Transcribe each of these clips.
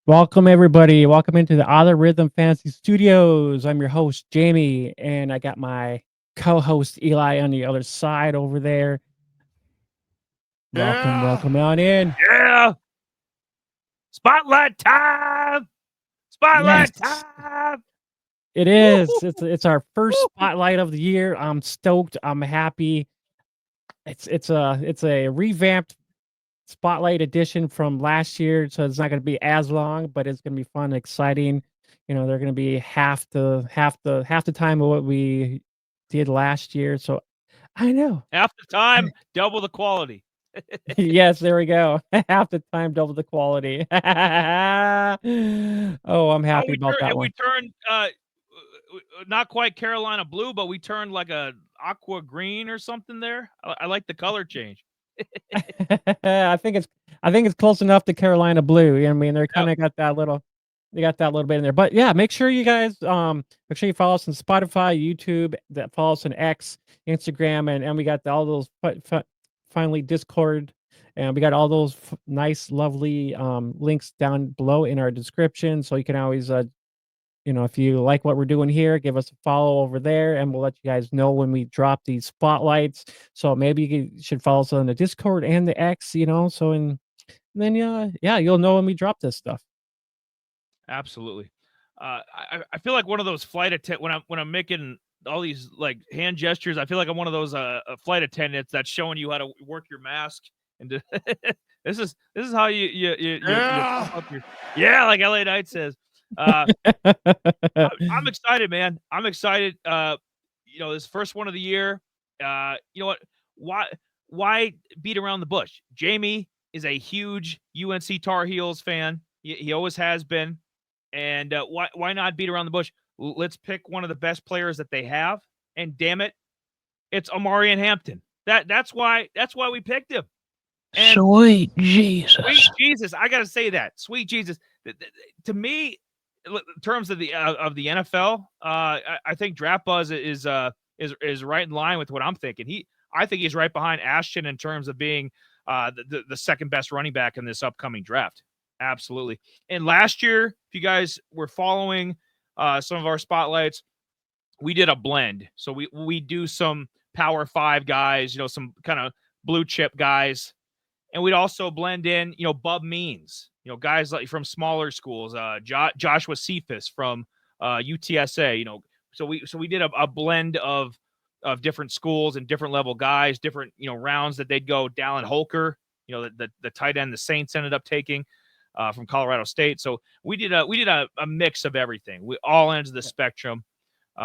Welcome, everybody. Welcome into the Other Rhythm Fantasy Studios. I'm your host, Jamie, and I got my co host, Eli, on the other side over there. Welcome, Yeah. welcome on in. Yeah. Spotlight time. Yes, Spotlight time. it is. Woo-hoo. It's our first Woo-hoo. spotlight of the year. I'm stoked. I'm happy. It's a revamped spotlight edition from last year, so it's not going to be as long, but it's going to be fun, and exciting. They're going to be half the time of what we did last year. So I know. Half the time, double the quality. Yes, there we go. Half the time, double the quality. Oh, I'm Oh, happy about that we one. turned not quite Carolina blue, but we turned like a aqua green or something there. I like the color change. I think it's I think it's close enough to Carolina blue. I mean, they're Yep. kinda got that little they got that little bit in there. But yeah, make sure you guys make sure you follow us on Spotify, YouTube, that follow us on X, Instagram, and we got all those finally Discord, and we got all those nice, lovely links down below in our description. So you can always if you like what we're doing here, give us a follow over there, and we'll let you guys know when we drop these spotlights. So maybe should follow us on the Discord and the X, so and then yeah, you'll know when we drop this stuff. Absolutely. I feel like one of those flight attendant when I'm making all these like hand gestures. I feel like I'm one of those flight attendants that's showing you how to work your mask. And this is how you pump Yeah. up your like LA Knight says. Uh, I'm excited, man. I'm excited. This first one of the year. You know what? Why why beat around the bush? Jamie is a huge UNC Tar Heels fan. He always has been. And why not beat around the bush? Let's pick one of the best players that they have, and damn it, it's Omarion Hampton. That's why we picked him. And Sweet sweet Jesus. Jesus, I gotta say that sweet Jesus. To me, in terms of the NFL, I think Draft Buzz is right in line with what I'm thinking. I think he's right behind Ashton in terms of being the second best running back in this upcoming draft. Absolutely. And last year, if you guys were following some of our spotlights, we did a blend. So we do some Power Five guys, some kind of blue chip guys, and we'd also blend in, Bub Means, guys like from smaller schools, Joshua Cephas from UTSA, so we did a blend of different schools and different level guys, different rounds that they'd go. Dallin Holker, the tight end the Saints ended up taking from Colorado State. So we did a mix of everything. We all ends of the spectrum.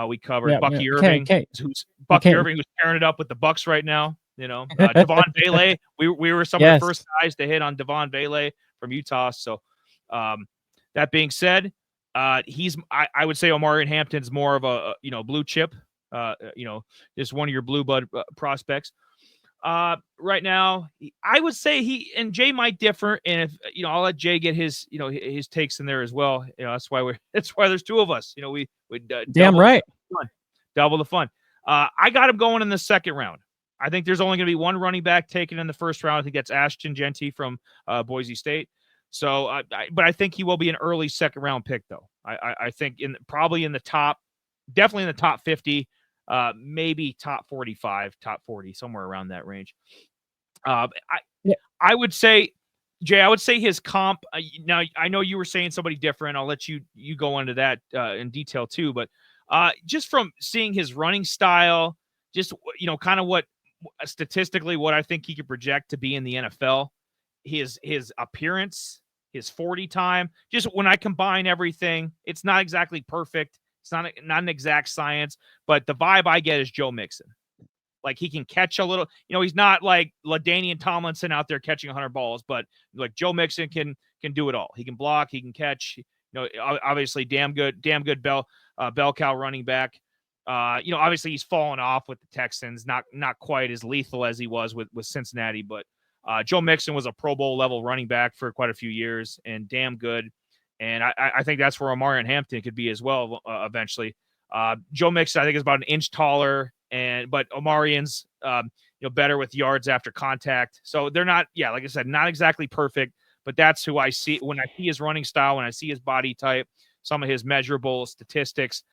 We covered Yeah, yeah. Bucky Okay, Irving, okay. who's Okay. pairing it up with the Bucks right now. Devon Bailey. We were some of the Yes. first guys to hit on Devon Bailey from Utah. So, that being said, I would say Omarion Hampton's more of a blue chip. Just one of your blue blood prospects. Right now, I would say he and Jay might differ, and if I'll let Jay get his takes in there as well. That's why there's two of us. We Damn double right. the fun, double the fun. I got him going in the second round. I think there's only going to be one running back taken in the first round. I think that's Ashton Genty from Boise State. So, but I think he will be an early second round pick, though. I think probably in the top, definitely in the top 50. Maybe top 45, top 40, somewhere around that range. I Yeah. I would say, Jay, I would say his comp. Now I know you were saying somebody different. I'll let you go into that in detail too. But just from seeing his running style, just kind of what statistically what I think he could project to be in the NFL, his appearance, his 40 time. Just when I combine everything, it's not exactly perfect. It's not an exact science, but the vibe I get is Joe Mixon. Like he can catch a little, he's not like LaDainian Tomlinson out there catching 100 balls, but like Joe Mixon can do it all. He can block, he can catch. Obviously damn good bell cow running back. Obviously he's fallen off with the Texans, not quite as lethal as he was with Cincinnati, but Joe Mixon was a Pro Bowl level running back for quite a few years and damn good. And I think that's where Omarion Hampton could be as well eventually. Joe Mixon, I think, is about an inch taller, but Omarion's better with yards after contact. So they're not, like I said, not exactly perfect, but that's who I see when I see his running style, when I see his body type, some of his measurable statistics.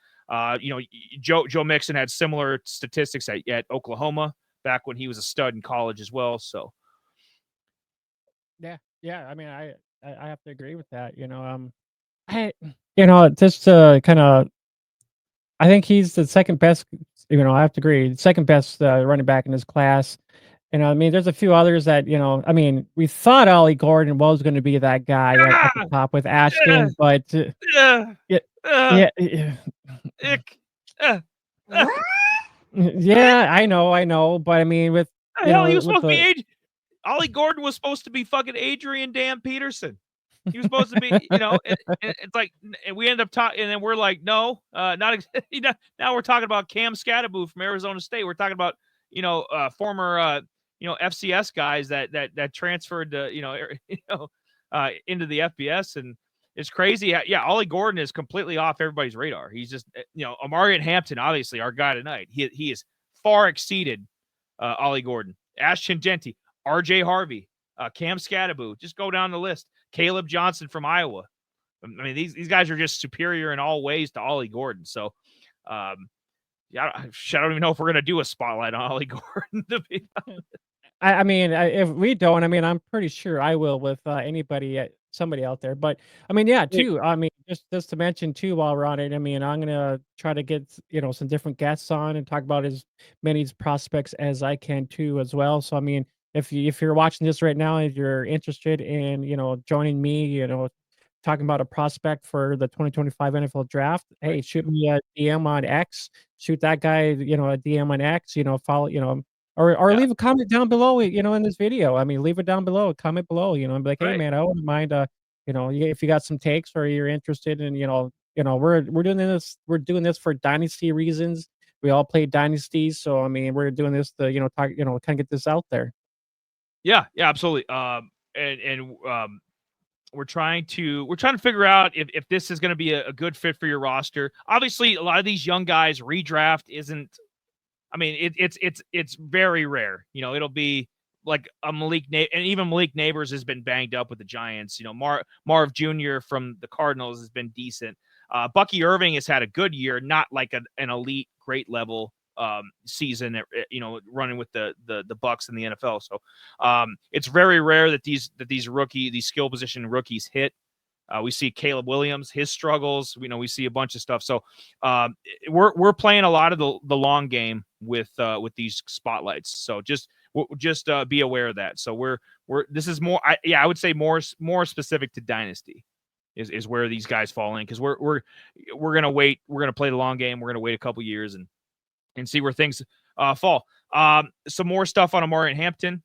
Joe Mixon had similar statistics at Oklahoma back when he was a stud in college as well. So Yeah. I mean, I have to agree with that. I just kind of, I think he's the second best. I have to agree, second best running back in his class. I mean, there's a few others that I mean, we thought Ollie Gordon was going to be that guy at the ah, top with uh, Ashton, but uh, yeah, uh, yeah, yeah. ick, uh, uh, Yeah, I know, but I mean, with the hell he was with supposed to be the Ollie Gordon was supposed to be fucking Adrian Dan Peterson. He was supposed to be, it's like, and we end up talking, and then we're like, no, not. Now we're talking about Cam Scatterbo from Arizona State. We're talking about former FCS guys that transferred to into the FBS, and it's crazy. Yeah, Ollie Gordon is completely off everybody's radar. He's just Omarion Hampton, obviously our guy tonight. He is far exceeded Ollie Gordon, Ashton Genty, R.J. Harvey, Cam Scatterbo. Just go down the list. Caleb Johnson from Iowa. I mean, these guys are just superior in all ways to Ollie Gordon. So, yeah, I don't even know if we're gonna do a spotlight on Ollie Gordon. To be I mean, if we don't, I mean, I'm pretty sure I will with anybody, somebody out there. But I mean, yeah, honest. too. I mean, just to mention too, while we're on it, I mean, I'm gonna try to get some different guests on and talk about as many prospects as I can too, as well. So I mean, if you're watching this right now, if you're interested in joining me, talking about a prospect for the 2025 NFL draft, Right. hey, shoot me a DM on X. Shoot that guy, a DM on X. Follow, or Yeah. leave a comment down below, in this video. I mean, leave it down below, comment below, and be like, "Hey, Right. man, I wouldn't mind, if you got some takes or you're interested in, we're doing this for dynasty reasons. We all play dynasties, so I mean, we're doing this to, talk, kind of get this out there." Yeah. Yeah. Absolutely. We're trying to figure out if this is going to be a good fit for your roster. Obviously, a lot of these young guys redraft isn't. I mean, it's very rare. It'll be like a and even Malik Neighbors has been banged up with the Giants. Marv Jr. from the Cardinals has been decent. Bucky Irving has had a good year, not like an elite, great level season. Running with the Bucks in the NFL. So it's very rare that these these skill position rookies hit. We see Caleb Williams, his struggles. We see a bunch of stuff. So we're playing a lot of the long game with these spotlights. So just be aware of that. So this is more. I would say more specific to dynasty is where these guys fall in, because we're gonna wait. We're gonna play the long game. We're gonna wait a couple years and see where things fall. Some more stuff on Omarion Hampton.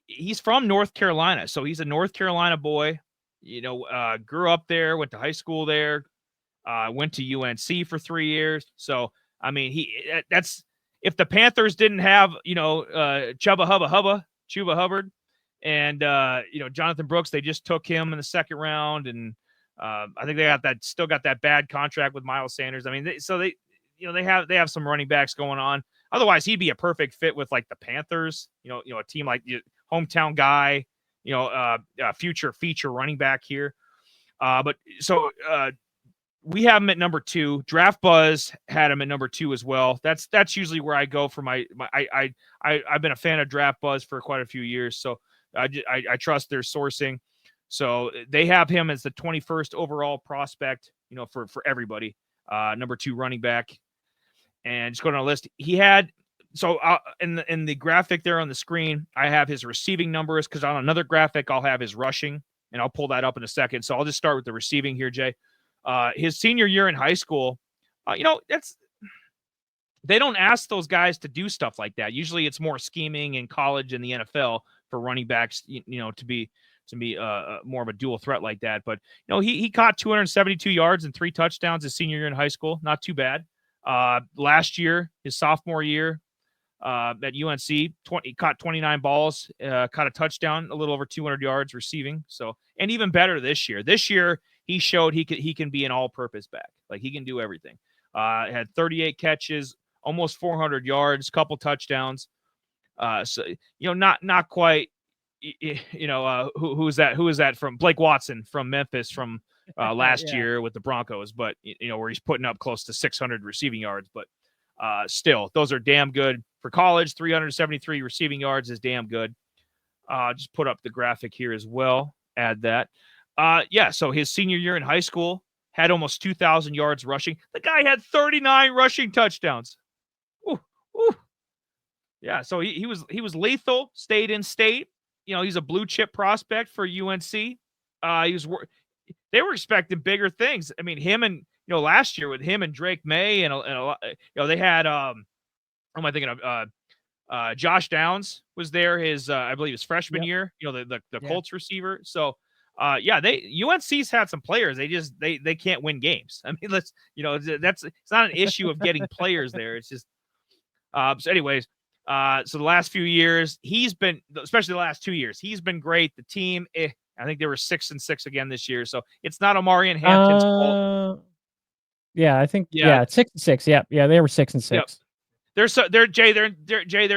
He's from North Carolina, so he's a North Carolina boy. Grew up there, went to high school there, went to UNC for 3 years. So, I mean, that's if the Panthers didn't have, Chuba Hubbard, and Jonathan Brooks, they just took him in the second round, and I think they still got that bad contract with Miles Sanders. I mean, they have some running backs going on. Otherwise, he'd be a perfect fit with like the Panthers. A team like hometown guy. Future feature running back here. But so we have him at number 2. Draft Buzz had him at number 2 as well. That's usually where I go for my I've been a fan of Draft Buzz for quite a few years, so I trust their sourcing. So they have him as the 21st overall prospect, for everybody. Number 2 running back. And just go down the list. He had in the graphic there on the screen, I have his receiving numbers, because on another graphic I'll have his rushing, and I'll pull that up in a second. So I'll just start with the receiving here, Jay. His senior year in high school, they don't ask those guys to do stuff like that. Usually it's more scheming in college and the NFL for running backs, to be more of a dual threat like that. But he caught 272 yards and 3 touchdowns his senior year in high school. Not too bad. Last year, his sophomore year, at UNC, he caught 29 balls, caught a touchdown, a little over 200 yards receiving. So, and even better this year. This year, he showed he can be an all-purpose back. Like, he can do everything. Had 38 catches, almost 400 yards, couple touchdowns. So not quite, who's that? Who is that from? Blake Watson from Memphis from last Yeah. year with the Broncos, but where he's putting up close to 600 receiving yards. But still, those are damn good for college. 373 receiving yards is damn good. Just put up the graphic here as well. Add that. So his senior year in high school had almost 2,000 yards rushing. The guy had 39 rushing touchdowns. Ooh, ooh. Yeah, so he was lethal. Stayed in state. He's a blue chip prospect for UNC. They were expecting bigger things. I mean, him and last year with him and Drake May and a lot, they had what am I thinking of? Josh Downs was there his I believe his freshman Yep. year. The Yeah. Colts receiver. So UNC's had some players. They can't win games. I mean, it's not an issue of getting players there. It's just so anyways. So the last few years, he's been, especially the last 2 years, he's been great. The team, I think they were 6-6 again this year. So it's not Omarion Hampton's fault. Yeah, I think Yeah. 6-6. Yeah, they were 6-6. Yep. They're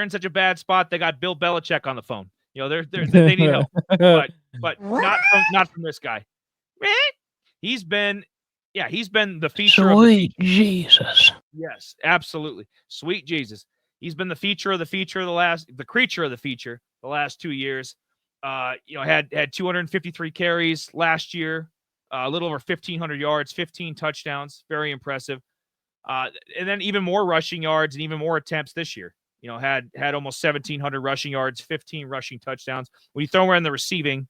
in such a bad spot. They got Bill Belichick on the phone. They need help, but not from this guy. He's been the feature of the feature. Jesus. Yes, absolutely. Sweet Jesus. He's been the feature of the feature the creature of the feature the last 2 years. Had 253 carries last year, a little over 1,500 yards, 15 touchdowns. Very impressive. And then even more rushing yards and even more attempts this year. Had almost 1,700 rushing yards, 15 rushing touchdowns. When you throw in the receiving,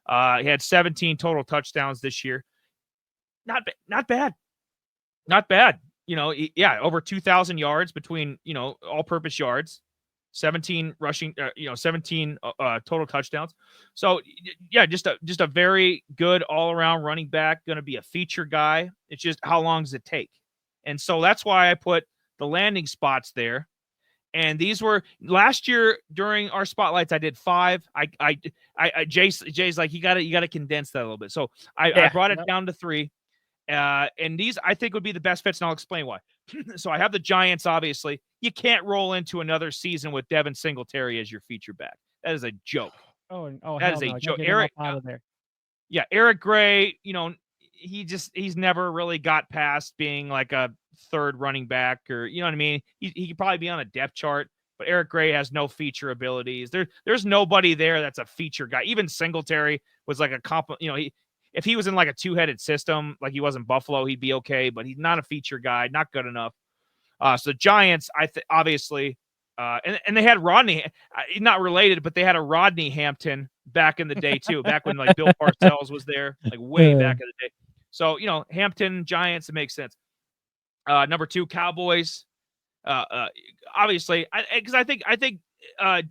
he had 17 total touchdowns this year. Not bad. Not bad. Over 2,000 yards between, all-purpose yards, 17 rushing, 17 total touchdowns. So, just a very good all-around running back, going to be a feature guy. It's just how long does it take? And so that's why I put the landing spots there. And these were last year during our spotlights. I did 5. Jay's like, you got to condense that a little bit. So I brought it down to 3. And these I think would be the best fits, and I'll explain why. So I have the Giants. Obviously, you can't roll into another season with Devin Singletary as your feature back. That is a joke. That is a joke. Eric out of there. Yeah, Eric Gray. He's never really got past being like a third running back, or you know what I mean. He could probably be on a depth chart, but Eric Gray has no feature abilities. There's nobody there that's a feature guy. Even Singletary was like a comp. If he was in like a two-headed system, like he was in Buffalo, he'd be okay, but he's not a feature guy, not good enough. So Giants, obviously, and they had Rodney, not related, but they had a Rodney Hampton back in the day too, back when like Bill Parcells was there, like way back in the day. So, Hampton, Giants, it makes sense. Number 2, Cowboys. Obviously, because I think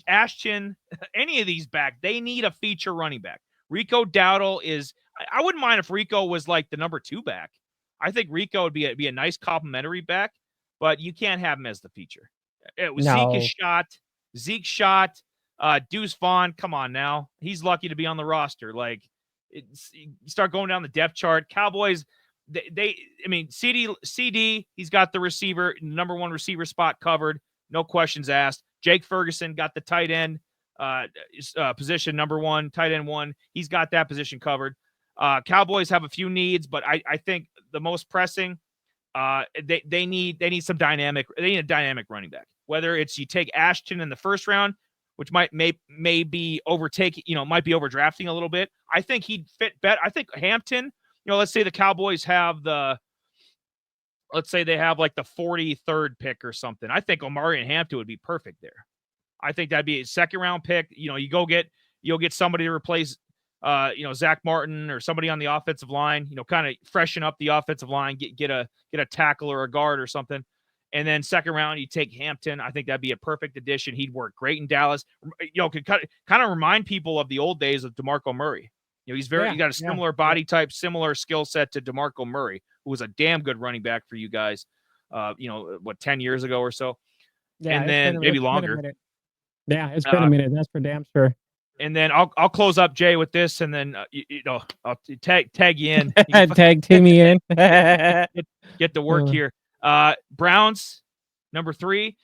Ashton, any of these back, they need a feature running back. Rico Dowdle is. I wouldn't mind if Rico was like the number 2 back. I think Rico would be a nice complimentary back, but you can't have him as the feature. Zeke is shot. Zeke shot. Deuce Vaughn, come on now. He's lucky to be on the roster. Like, you start going down the depth chart. Cowboys, CD, he's got the receiver, number 1 receiver spot covered. No questions asked. Jake Ferguson got the tight end position, number 1, tight end 1. He's got that position covered. Cowboys have a few needs, but I think the most pressing, they need some dynamic. They need a dynamic running back. Whether it's you take Ashton in the first round, which may be might be overdrafting a little bit. I think he'd fit better. I think Hampton. Let's say the Cowboys have let's say they have like the 43rd pick or something. I think Omarion Hampton would be perfect there. I think that'd be a second round pick. You'll get somebody to replace Zach Martin or somebody on the offensive line, kind of freshen up the offensive line, get a tackle or a guard or something. And then second round, you take Hampton. I think that'd be a perfect addition. He'd work great in Dallas. Could kind of remind people of the old days of DeMarco Murray. He's he got a similar body type, similar skill set to DeMarco Murray, who was a damn good running back for you guys, 10 years ago or so. Yeah, and then maybe longer. Yeah, it's been a minute. That's for damn sure. And then I'll close up, Jay, with this, and then I'll tag you in. Tag Timmy in. Get to work here. Browns, number 3.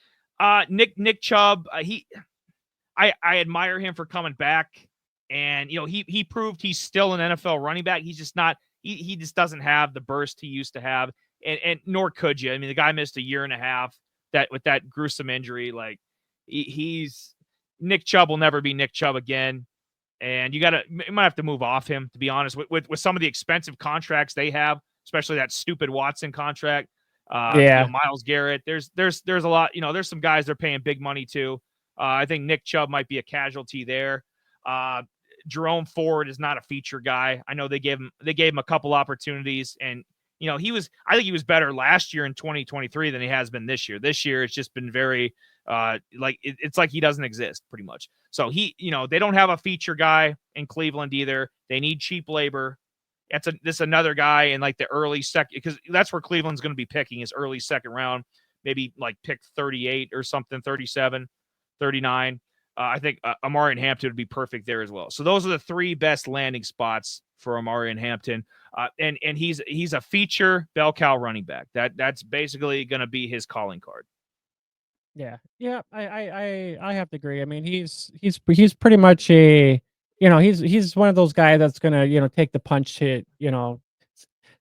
Nick Chubb. I admire him for coming back. And he proved he's still an NFL running back. He's just not. He just doesn't have the burst he used to have, and nor could you. I mean, the guy missed a year and a half that with that gruesome injury. Like he's Nick Chubb will never be Nick Chubb again. And you might have to move off him, to be honest, with some of the expensive contracts they have, especially that stupid Watson contract. Yeah. Myles Garrett. There's a lot. There's some guys they're paying big money to. I think Nick Chubb might be a casualty there. Jerome Ford is not a feature guy. I know they gave him a couple opportunities, and I think he was better last year in 2023 than he has been this year. This year it's just been very it's like he doesn't exist pretty much. So they don't have a feature guy in Cleveland either. They need cheap labor. This another guy in like the early second, because that's where Cleveland's going to be picking, is early second round, maybe like pick 38 or something, 37, 39. I think Omarion Hampton would be perfect there as well. So those are the three best landing spots for Omarion Hampton. And he's a feature bell cow running back. That's basically going to be his calling card. Yeah. Yeah. I have to agree. I mean, he's pretty much he's one of those guys that's gonna take the punch hit.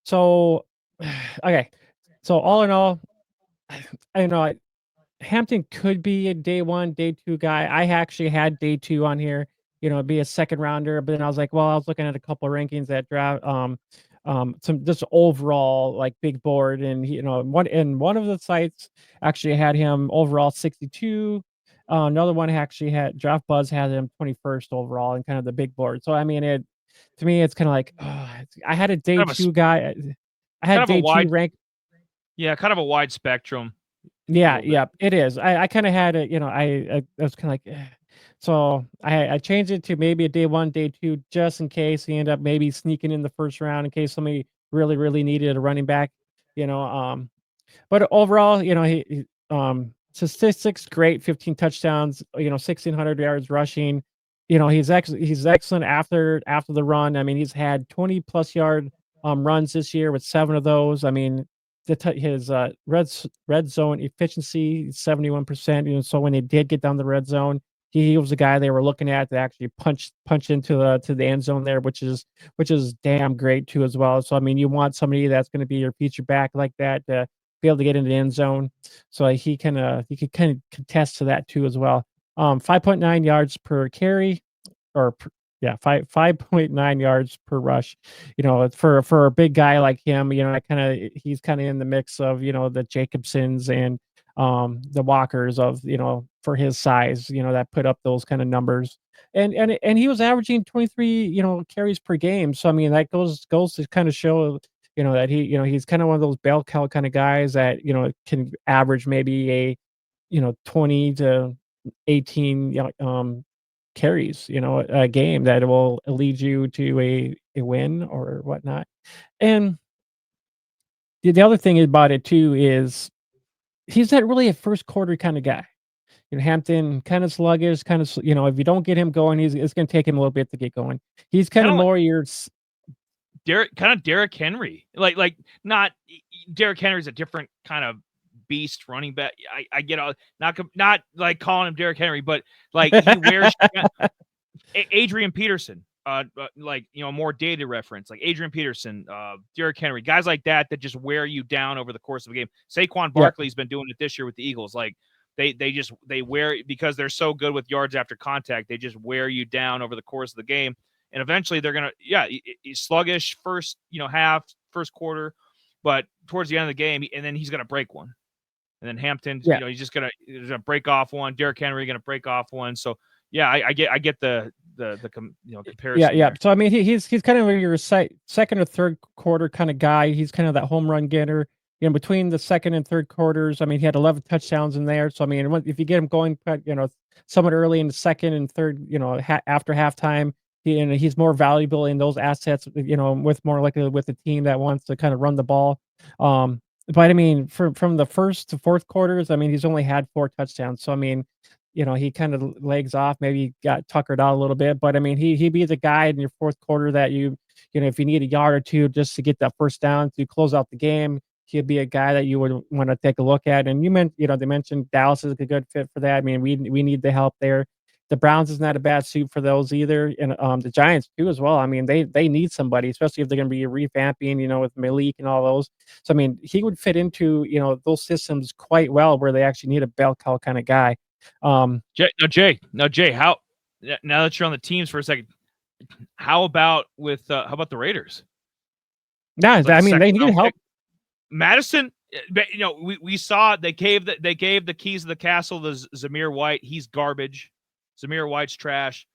So okay. So all in all, I know Hampton could be a day one, day two guy. I actually had day two on here, be a second rounder, but then I was like, well, I was looking at a couple of rankings that draft, some just overall like big board, and one of the sites actually had him overall 62. Another one actually had Draft Buzz had him 21st overall and kind of the big board. So I mean, to me, it's kind of like I had a day two guy. I had day two rank. Yeah, kind of a wide spectrum. Yeah, yeah, it is. I kinda had it, I was kinda like, so I changed it to maybe a day 1, day 2, just in case he ended up maybe sneaking in the first round in case somebody really, really needed a running back, you know, but overall, statistics great, 15 touchdowns, 1,600 yards rushing. He's excellent after the run. I mean, he's had 20 plus yard runs this year with 7 of those. I mean, his red zone efficiency 71%. So when they did get down the red zone, he was the guy they were looking at to actually punch into the end zone there, which is damn great too as well. So I mean, you want somebody that's going to be your feature back like that to be able to get into the end zone. So he could kind of contest to that too as well. 5.9 yards per carry, or yeah, 5.9 yards per rush. For a big guy like him, he's kind of in the mix of the Jacobsons and the Walkers of for his size, that put up those kind of numbers. And he was averaging 23 carries per game. So I mean, that goes to kind of show that he's kind of one of those bell cow kind of guys that can average maybe a 20 to 18 carries, a game that will lead you to a win or whatnot. And the other thing about it too is he's not really a first quarter kind of guy. Hampton kind of sluggish, kind of if you don't get him going, it's going to take him a little bit to get going. He's kind of more your Derrick Henry, like not Derrick Henry's a different kind of beast running back. I get all not like calling him Derrick Henry, but like he wears Adrian Peterson, more dated reference, like Adrian Peterson, Derrick Henry, guys like that just wear you down over the course of a game. Saquon Barkley's been doing it this year with the Eagles. Like they wear, because they're so good with yards after contact, they just wear you down over the course of the game. And eventually they're going to, he's sluggish first, half, first quarter, but towards the end of the game, and then he's going to break one. And then Hampton, he's just going to break off one. Derrick Henry going to break off one. So yeah, I get the comparison. Yeah. There. So I mean, he's kind of your second or third quarter kind of guy. He's kind of that home run getter. Between the second and third quarters, I mean, he had 11 touchdowns in there. So I mean, if you get him going, somewhat early in the second and third, after halftime, he's more valuable in those assets. With more likely with a team that wants to kind of run the ball. But I mean, from the first to fourth quarters, I mean, he's only had 4 touchdowns. So I mean, he kind of legs off, maybe got tuckered out a little bit, but I mean, he'd be the guy in your fourth quarter that if you need a yard or two just to get that first down to close out the game, he'd be a guy that you would want to take a look at. And they mentioned Dallas is a good fit for that. I mean, we need the help there. The Browns is not a bad suit for those either, and the Giants too as well. I mean, they need somebody, especially if they're going to be revamping, with Malik and all those. So I mean, he would fit into those systems quite well, where they actually need a bell cow kind of guy. Jay, how now that you're on the teams for a second, how about the Raiders? Yeah, It's like I a mean, second they need round help. pick. Madison, we saw they gave the keys of the castle to Zamir White. He's garbage. Zamir White's trash.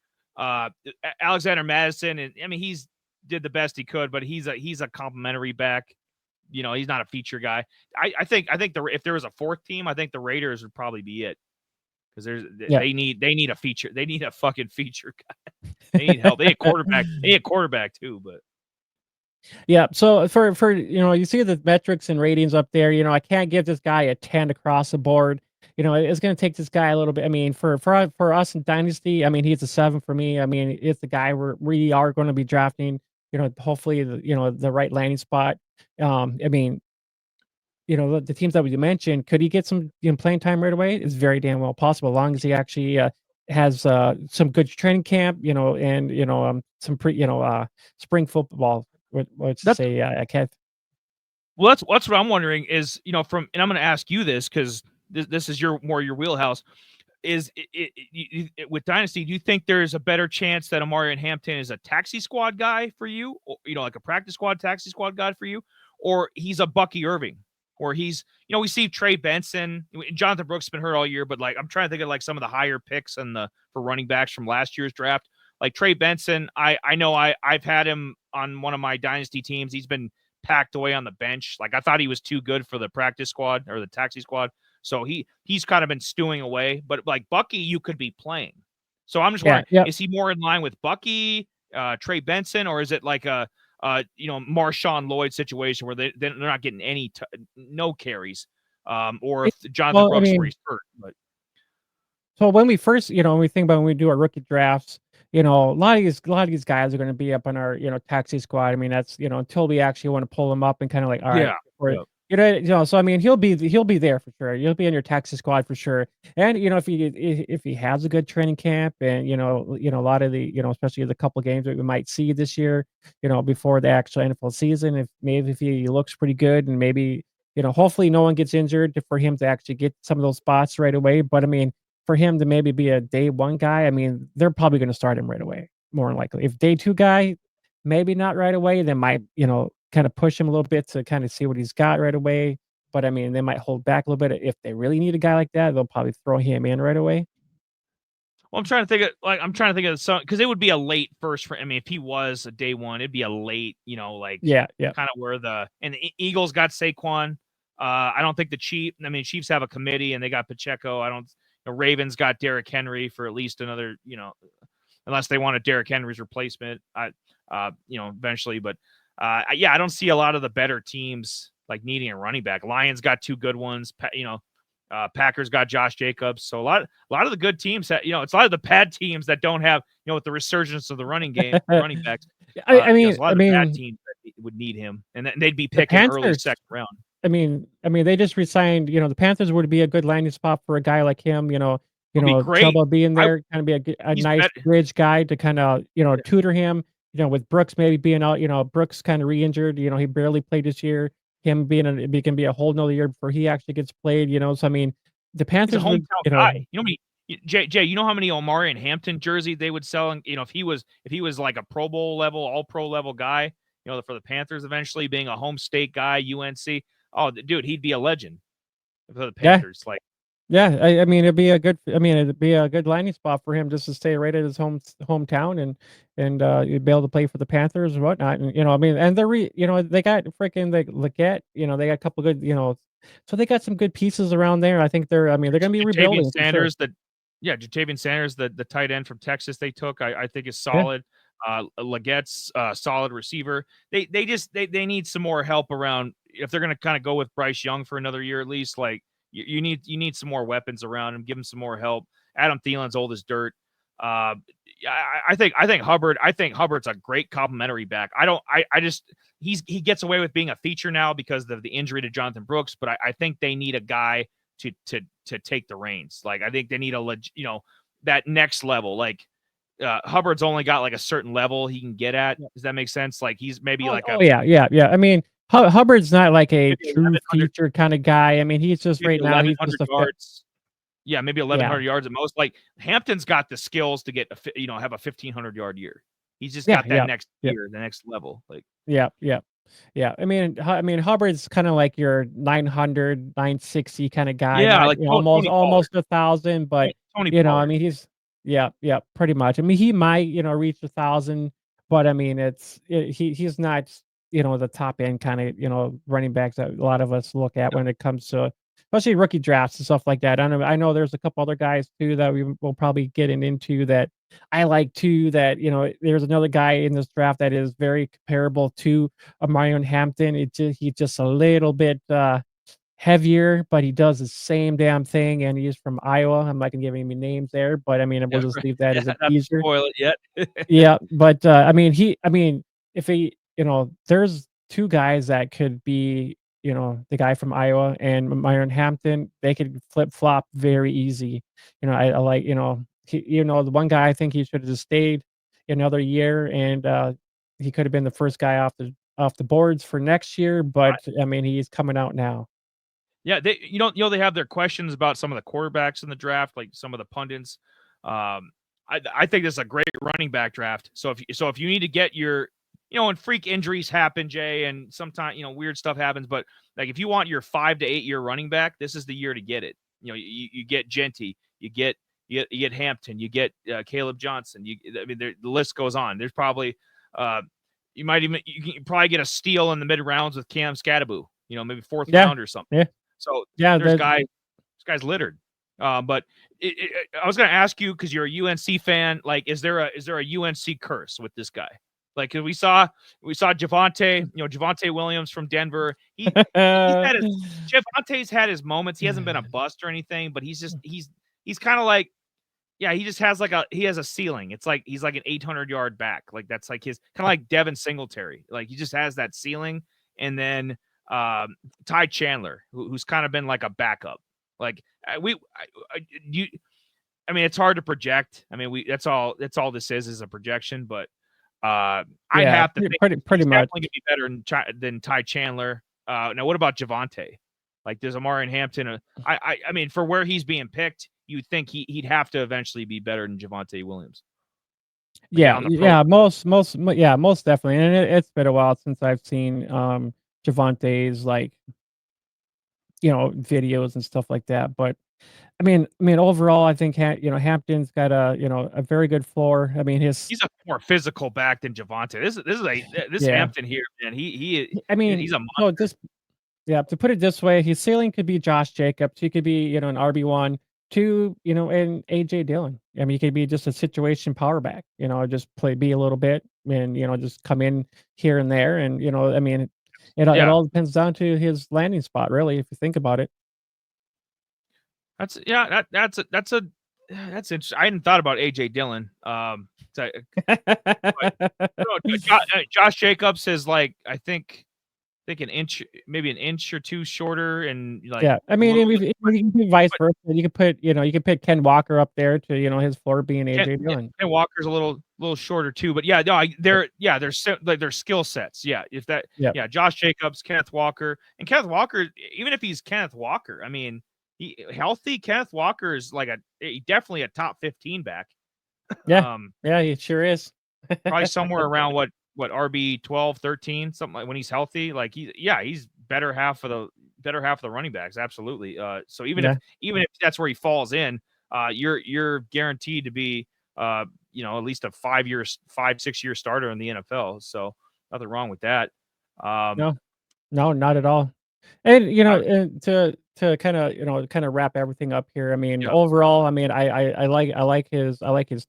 Alexander Madison, and I mean he's did the best he could, but he's a complimentary back. He's not a feature guy. I think if there was a fourth team, I think the Raiders would probably be it, because they need a feature. They need a fucking feature guy. They need help. They need a quarterback. They need a quarterback too, but. Yeah, so for you see the metrics and ratings up there. I can't give this guy a 10 across the board. It's going to take this guy a little bit. I mean, for us in Dynasty, I mean, he's a 7 for me. I mean, it's the guy we are going to be drafting. Hopefully the right landing spot. I mean, the teams that we mentioned, could he get some playing time right away? It's very damn well possible, as long as he actually has some good training camp, and some spring football. What's to say? I can't. Well, that's what I'm wondering is, and I'm going to ask you this because this is your wheelhouse. Is with Dynasty, do you think there's a better chance that Omarion Hampton is a taxi squad guy for you, or, like a practice squad, taxi squad guy for you, or he's a Bucky Irving, or he's, we see Trey Benson, Jonathan Brooks has been hurt all year, but like I'm trying to think of like some of the higher picks for running backs from last year's draft. Like Trey Benson, I know I've had him on one of my Dynasty teams. He's been packed away on the bench. Like I thought he was too good for the practice squad or the taxi squad. So he's kind of been stewing away. But like Bucky, you could be playing. So I'm just wondering, is he more in line with Bucky, Trey Benson, or is it like a Marshawn Lloyd situation where they're not getting no carries, or if Jonathan Brooks where he's hurt, but. So when we first, when we think about when we do our rookie drafts, a lot of these guys are going to be up on our, taxi squad. I mean, that's, until we actually want to pull them up and kind of like, all right, so I mean, he'll be there for sure. He'll be in your taxi squad for sure. And if he has a good training camp, and a lot of the, especially the couple games that we might see this year, before the actual NFL season, if he looks pretty good, and maybe hopefully no one gets injured for him to actually get some of those spots right away. But I mean, for him to maybe be a day 1 guy, I mean, they're probably going to start him right away, more than likely. If day 2 guy, maybe not right away, they might, kind of push him a little bit to kind of see what he's got right away. But I mean, they might hold back a little bit. If they really need a guy like that, they'll probably throw him in right away. Well, I'm trying to think of some, because it would be a late first for. I mean, if he was a day 1, it'd be a late, yeah, kind of where the Eagles got Saquon. I don't think the Chiefs have a committee and they got Pacheco. The Ravens got Derrick Henry for at least another, unless they wanted Derrick Henry's replacement, eventually. But I don't see a lot of the better teams like needing a running back. Lions got 2 good ones. Packers got Josh Jacobs. So a lot of the good teams that, it's a lot of the bad teams that don't have, with the resurgence of the running backs. I mean, a lot of the bad teams that would need him, and then they'd be picking early second round. I mean, they just resigned. The Panthers would be a good landing spot for a guy like him. Chuba being there, kind of be a nice bridge guy to kind of tutor him. With Brooks maybe being out. Brooks kind of re-injured. He barely played this year. Him it can be a whole nother year before he actually gets played. So I mean, the Panthers, he's a hometown guy. Jay, you know how many Omarion Hampton jerseys they would sell? And if he was like a Pro Bowl level, All Pro level guy, for the Panthers eventually, being a home state guy, UNC. Oh, dude, he'd be a legend for the Panthers. I mean, it'd be a good landing spot for him, just to stay right at his hometown, and you'd be able to play for the Panthers and whatnot. And I mean, and they got freaking the Leggett, they got a couple good, so they got some good pieces around there. I think they're going to be rebuilding. Jatavian Sanders, the tight end from Texas they took, I think is solid. Leggett's solid receiver. They need some more help around if they're going to kind of go with Bryce Young for another year at least. Like you need some more weapons around him. Give him some more help. Adam Thielen's old as dirt. I think Hubbard's a great complimentary back. He gets away with being a feature now because of the injury to Jonathan Brooks, but I think they need a guy to take the reins. Like I think they need that next level. Like Hubbard's only got like a certain level he can get at. Does that make sense? Like he's maybe like a Yeah, yeah, yeah. I mean, Hubbard's not like a maybe true 1100 feature kind of guy. I mean, he's just maybe right now. He's 1100 just a fit. yards. Yeah, maybe Yeah, 1100 yards at most. Like Hampton's got the skills to get have a 1500-yard year. He's just yeah, got that yeah, next yeah, year, the next level. Like yeah, yeah. Yeah, I mean, Hubbard's kind of like your 900, 960 kind of guy, yeah, not like almost Tony Pollard. 1,000, but Tony I Pollard. mean, he's yeah, yeah, pretty much. I mean, he might reach 1,000, but I mean, he's not the top end kind of running backs that a lot of us look at when it comes to especially rookie drafts and stuff like that. I know there's a couple other guys too that we will probably get into that I like too. That there's another guy in this draft that is very comparable to Omarion Hampton. He's just a little bit heavier, but he does the same damn thing, and he's from Iowa. I'm not gonna give any names there, but I mean, we'll Yeah, just right. leave that Yeah, as a not to teaser. spoil it yet. Yeah, but I mean, if he, there's two guys that could be, the guy from Iowa and Myron Hampton. They could flip flop very easy. I like, the one guy I think he should have just stayed another year, and he could have been the first guy off the boards for next year. But I mean, he's coming out now. Yeah, they they have their questions about some of the quarterbacks in the draft, like some of the pundits. I think this is a great running back draft. So if you need to get your and freak injuries happen, Jay, and sometimes weird stuff happens, but like if you want your 5 to 8 year running back, this is the year to get it. You get Genty, you get Hampton, you get Caleb Johnson. I mean, the list goes on. There's probably you can probably get a steal in the mid rounds with Cam Scattaboo. Maybe fourth Yeah, round or something. yeah, So yeah. there's this guy's littered. But I was going to ask you because you're a UNC fan. Like, is there a UNC curse with this guy? Like, 'cause we saw Javonte, Javonte Williams from Denver. He's had his Javonte's had his moments. He hasn't been a bust or anything, but he's kind of like, yeah, he just has he has a ceiling. It's like he's like an 800-yard back. Like that's like his kind of like Devin Singletary. Like he just has that ceiling. And then Ty Chandler, who's kind of been like a backup. Like I mean, it's hard to project. I mean, that's all this is a projection. But I'd Yeah, have to think pretty he's much. definitely gonna be better than Ty Chandler. Now, what about Javonte? Like, there's Omarion Hampton. I mean, for where he's being picked, you'd think he'd have to eventually be better than Javonte Williams. Like Yeah, on the pro. yeah, yeah, most definitely, and it's been a while since I've seen, Javante's, like, videos and stuff like that, but, overall, I think Hampton's got a very good floor. I mean, his He's a more physical back than Javonte. This yeah. Hampton here, man. I mean, He's a so monster. just yeah, to put it this way, his ceiling could be Josh Jacobs. He could be, an RB1, 2, and AJ Dillon. I mean, he could be just a situation power back, just be a little bit and, just come in here and there. And, I mean, it Yeah, all depends down to his landing spot, really, if you think about it. that's interesting. I hadn't thought about AJ Dillon. But Josh Jacobs is like I think an inch, maybe an inch or two shorter, and like Yeah, I a mean, little. if you can do vice versa. You could put, you could put Ken Walker up there to, his floor being AJ Dillon. Ken Walker's a little shorter too, but yeah, no, like their skill sets. Yeah, if that, Yeah. yeah, Josh Jacobs, Kenneth Walker, and Kenneth Walker, even if he's Kenneth Walker, I mean, he healthy. Kenneth Walker is like definitely a top 15 back. Yeah. Um, Yeah, he sure is. Probably somewhere around what RB 12, 13, something like when he's healthy. Like he's better half of the running backs. Absolutely. So Yeah. even if that's where he falls in, you're guaranteed to be at least a 5-6 year starter in the NFL. So nothing wrong with that. No. No, not at all. And, I, and to kinda wrap everything up here, I mean, yeah, overall, I mean, I like his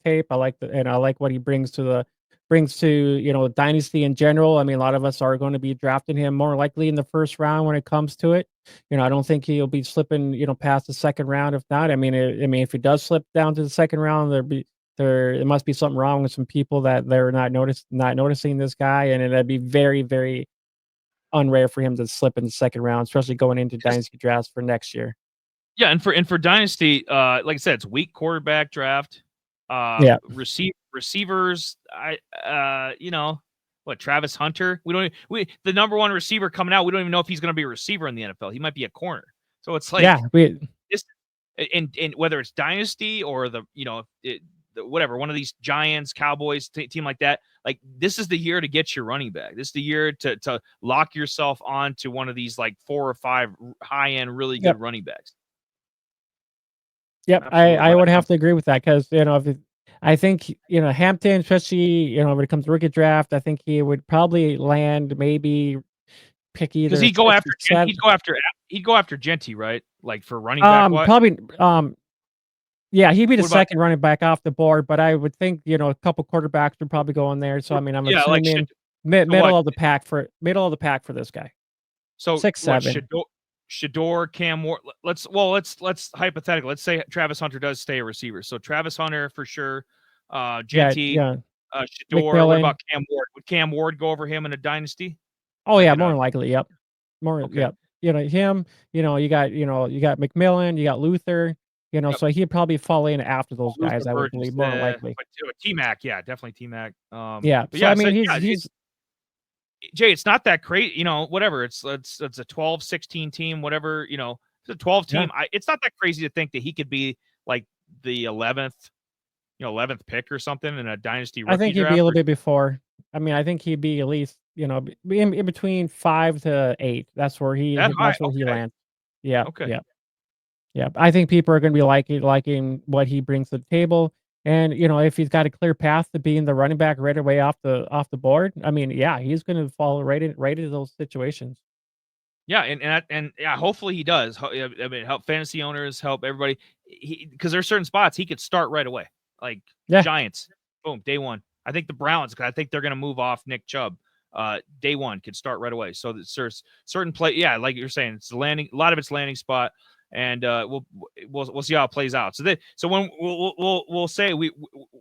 tape. I like what he brings to, dynasty in general. I mean, a lot of us are gonna be drafting him more likely in the first round when it comes to it. I don't think he'll be slipping, past the second round. If not, if he does slip down to the second round, there must be something wrong with some people that they're not noticing this guy, and it'd be very, very unrare for him to slip in the second round, especially going into just dynasty drafts for next year. Yeah, and for dynasty, like I said, it's weak quarterback draft. Yeah. Receivers, what, Travis Hunter? We don't e we the number 1 receiver coming out, we don't even know if he's gonna be a receiver in the NFL. He might be a corner. So it's Yeah, like we this and whether it's dynasty or whatever, one of these Giants, Cowboys, team like that, like, this is the year to get your running back. This is the year to lock yourself onto one of these, like, 4 or 5 high-end, really good Yep. running backs. Yep, Absolutely, I but, would have to agree with that because if I think, Hampton, especially, when it comes to rookie draft, I think he would probably land maybe pick 'cause either 6th or 7th. he'd go after Genty, right? Like, for running back, what? Probably, yeah, he'd be the What about 2nd running back off the board, but I would think, a couple quarterbacks would probably go in there, so, I mean, I'm yeah, like, assuming so what? middle of the pack for this guy. So 6, what? 7. Shador, Cam Ward. Let's hypothetical. Let's say Travis Hunter does stay a receiver. So Travis Hunter for sure. Yeah, Genty, yeah, Shador. What McMillan. about Cam Ward? Would Cam Ward go over him in a dynasty? Oh, Like yeah, in more a than likely, yep. okay. Yep. Him, you got McMillan, you got Luther, Yep. so he'd probably fall in after those Luther guys, I would Burgess. believe, more than likely. But T Mac, yeah, definitely T Mac. Yeah, But so, I yeah, so mean, yeah, he's Jay, it's not that crazy, whatever. It's a 12, 16 team, whatever, it's a 12 yeah, team. It's not that crazy to think that he could be like the 11th, 11th pick or something in a dynasty I rookie think he'd be a draft. little bit before. I mean, I think he'd be at least, be in between 5 to 8. That high. That's where he Okay. lands. Yeah, Okay. yeah. Yeah, I think people are gonna be liking what he brings to the table, and, if he's got a clear path to being the running back right away off the board, I mean, yeah, he's gonna fall right into those situations. Yeah, and yeah, hopefully he does. Yeah, I mean, help fantasy owners, help everybody. Because there's certain spots he could start right away, like Yeah, Giants, boom, day one. I think the Browns, 'cause I think they're going to move off Nick Chubb. Day one could start right away. So there's certain play, yeah, like you're saying, it's landing. A lot of it's landing spot, and we'll see how it plays out. So when we'll say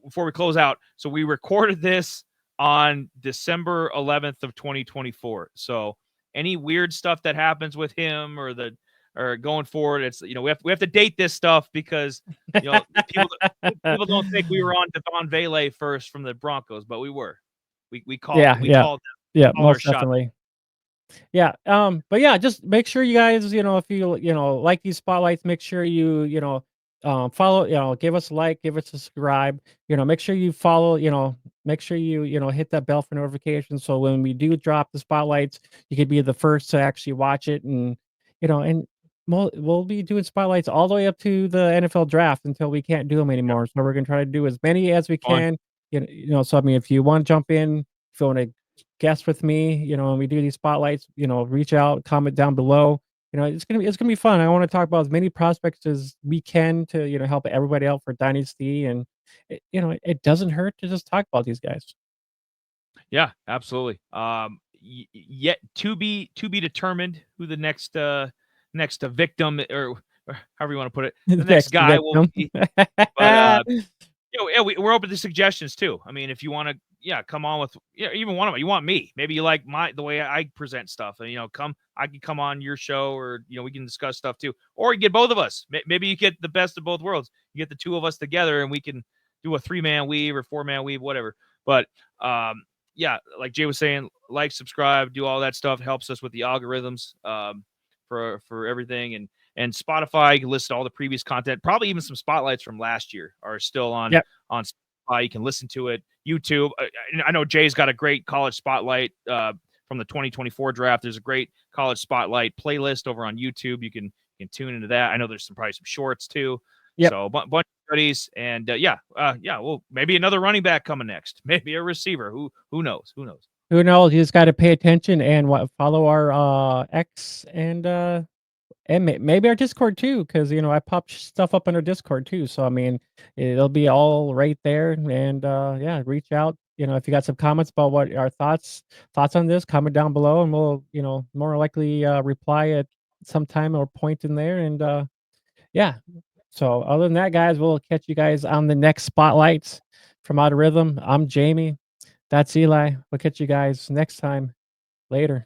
before we close out. So we recorded this on December 11th of 2024. So any weird stuff that happens with him or going forward, it's we have to date this stuff because people people don't think we were on Devon Vele first from the Broncos, but we were. We called yeah, yeah, yeah, called our most shot. definitely. Yeah, but yeah, just make sure you guys, if you like these spotlights, make sure follow, give us a like, give us a subscribe, make sure you follow, make sure you hit that bell for notifications so when we do drop the spotlights, you could be the first to actually watch it and we'll be doing spotlights all the way up to the NFL draft until we can't do them Yep, anymore. So we're gonna try to do as many as we fun. can. So I mean, if you want to jump in, if you want to guest with me, and we do these spotlights, reach out, comment down below. It's gonna be fun. I want to talk about as many prospects as we can to, help everybody out for Dynasty. And it doesn't hurt to just talk about these guys. Yeah, absolutely. Yet to be determined who the next victim or however you want to put it, the next Next guy will victim. be. But yeah, we're open to suggestions too. I mean, if you want to, yeah, come on with, yeah, even one of them. You want me? Maybe you like the way I present stuff, and I can come on your show, or we can discuss stuff too, or you get both of us. Maybe you get the best of both worlds. You get the two of us together, and we can do a 3-man weave or 4-man weave, whatever. But yeah, like Jay was saying, like, subscribe, do all that stuff. Helps us with the algorithms for everything, and Spotify. You can listen to all the previous content. Probably even some spotlights from last year are still on Yep. on Spotify. You can listen to it. YouTube. I know Jay's got a great college spotlight from the 2024 draft. There's a great college spotlight playlist over on YouTube. You can tune into that. I know there's probably some shorts too. Yep. So bunch of studies, and yeah. Well, maybe another running back coming next. Maybe a receiver. Who knows? Who knows? Who knows? You just got to pay attention and follow our X and maybe our Discord too, because I pop stuff up in our Discord too. So I mean, it'll be all right there. And yeah, reach out. If you got some comments about what our thoughts on this, comment down below, and we'll more likely reply at some time or point in there. And yeah. So other than that, guys, we'll catch you guys on the next spotlights from Out of Rhythm. I'm Jamie. That's Eli. We'll catch you guys next time. Later.